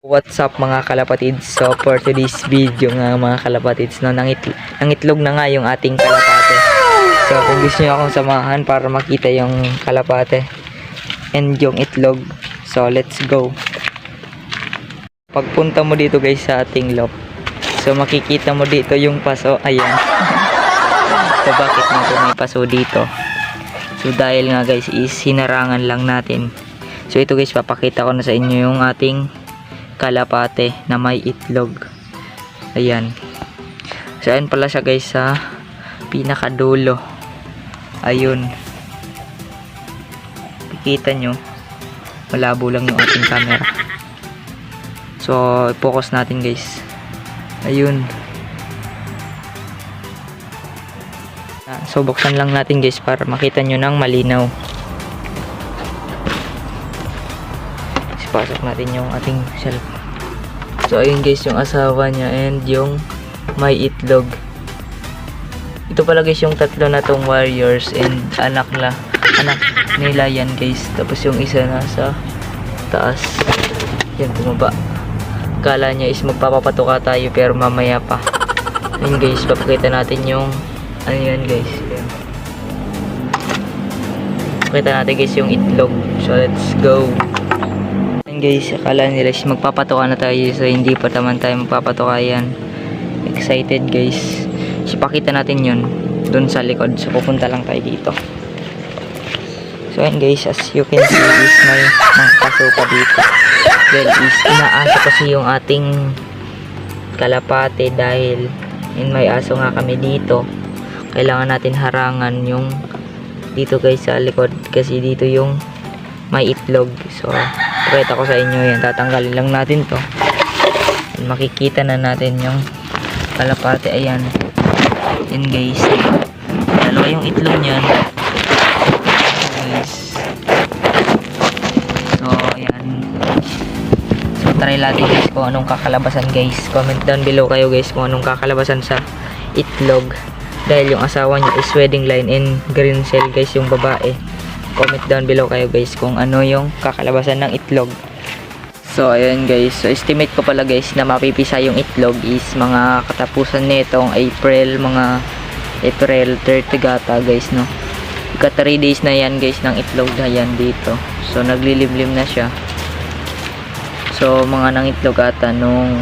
What's up mga kalapatids? So for today's video nga mga kalapatids, no, nangitlog na nga yung ating kalapate. So kung gusto nyo akong samahan para makita yung kalapate and yung itlog, so let's go. Pagpunta mo dito guys sa ating loft, so makikita mo dito yung paso, ayan. So bakit natin may paso dito? So dahil nga guys is hinarangan lang natin. So ito guys, papakita ko na sa inyo yung ating kalapate na may itlog. Ayan. So ayan pala siya guys sa pinakadulo. Ayun. Nakikita nyo, malabo lang yung ating camera. So focus natin guys. Ayun. So buksan lang natin guys para makita nyo ng malinaw. Pasok natin yung ating shelf. So ayun guys yung asawa niya and yung may itlog. Ito pala guys yung tatlo na tong warriors and anak nila yan guys. Tapos yung isa nasa taas. Yan, bumaba. Kala niya is magpapapatuka tayo pero mamaya pa. Ayun guys, papakita natin yung ano yan guys. Ayan. Pakita natin guys yung itlog. So let's go. Guys, akala nila is magpapatuka na tayo, so hindi pa naman tayo magpapatuka yan. Excited guys. So pakita natin yun dun sa likod, so pupunta lang tayo dito. So ayun guys, as you can see is may mga paso pa dito. Well is inaasa kasi yung ating kalapate dahil may aso nga kami dito. Kailangan natin harangan yung dito guys sa likod kasi dito yung may itlog. So pakita ko sa inyo yan, tatanggalin lang natin to. Makikita na natin yung kalapate. Ayan yan guys, dalawa yung itlog nyan guys. So ayan, so try natin guys kung anong kakalabasan guys. Comment down below kayo guys kung anong kakalabasan sa itlog dahil yung asawa niya is wedding line and green shell guys yung babae. Comment down below kayo guys kung ano yung kakalabasan ng itlog. So ayun guys, so estimate ko pala guys na mapipisa yung itlog is mga katapusan nitong April, mga April 30 gata guys, no. Ika 3 days na yan guys ng itlog na yan dito. So naglilimlim na siya. So mga nang itlog ata nung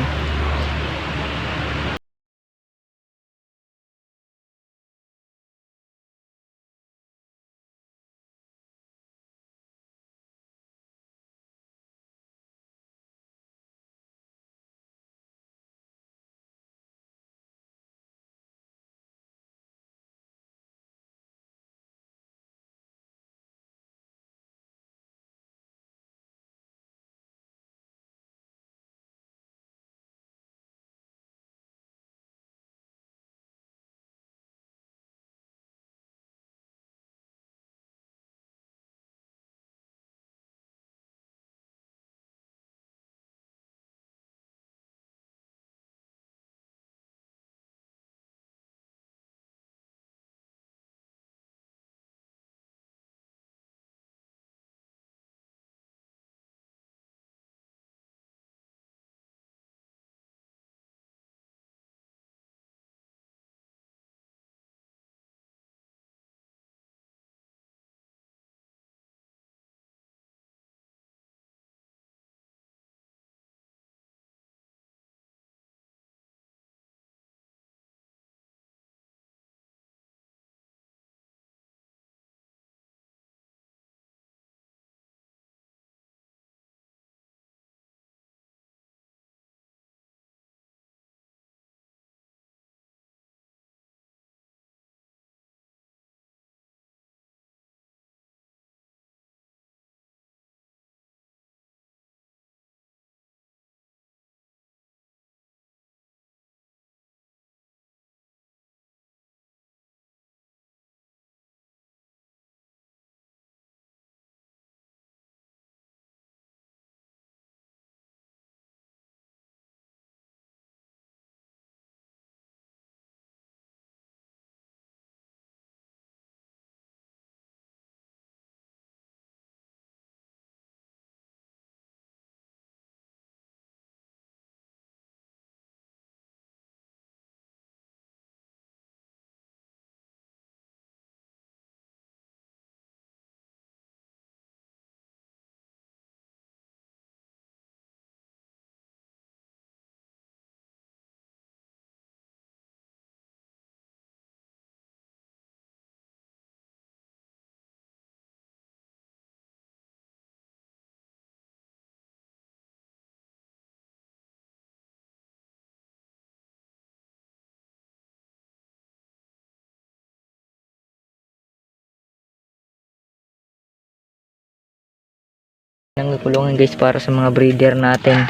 Nangkulungan guys para sa mga breeder natin.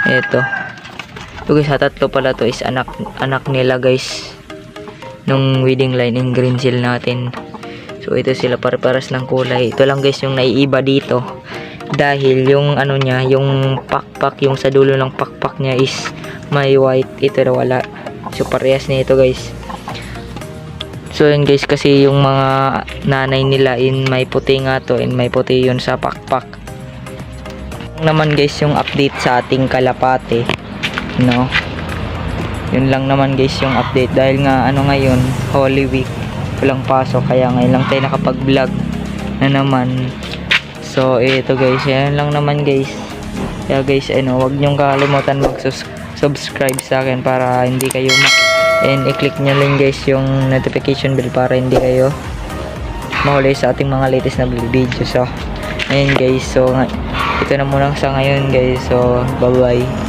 Ito. Ito guys, tatlo pala to is anak nila guys. Nung wedding line in green seal natin. So ito sila pare-paras ng kulay. Ito lang guys yung naiiba dito. Dahil yung ano niya, yung pakpak, yung sa dulo ng pakpak niya is may white. Ito na wala. So parehas na ito guys. So yun guys, kasi yung mga nanay nila in may puti nga to, and may puti yun sa pakpak. Naman guys yung update sa ating kalapate, no? Yun lang naman guys yung update, dahil nga ano ngayon, Holy Week, walang pasok, kaya ngayon lang tayo nakapag vlog na naman. So ito guys, yan lang naman guys. Kaya guys, ano, wag nyong kakalimutan mag-subscribe sa akin para hindi kayo and i-click nyo lang guys yung notification bell para hindi kayo mahuli sa ating mga latest na video. So ayun guys, so ito na muna sa ngayon guys. So bye bye.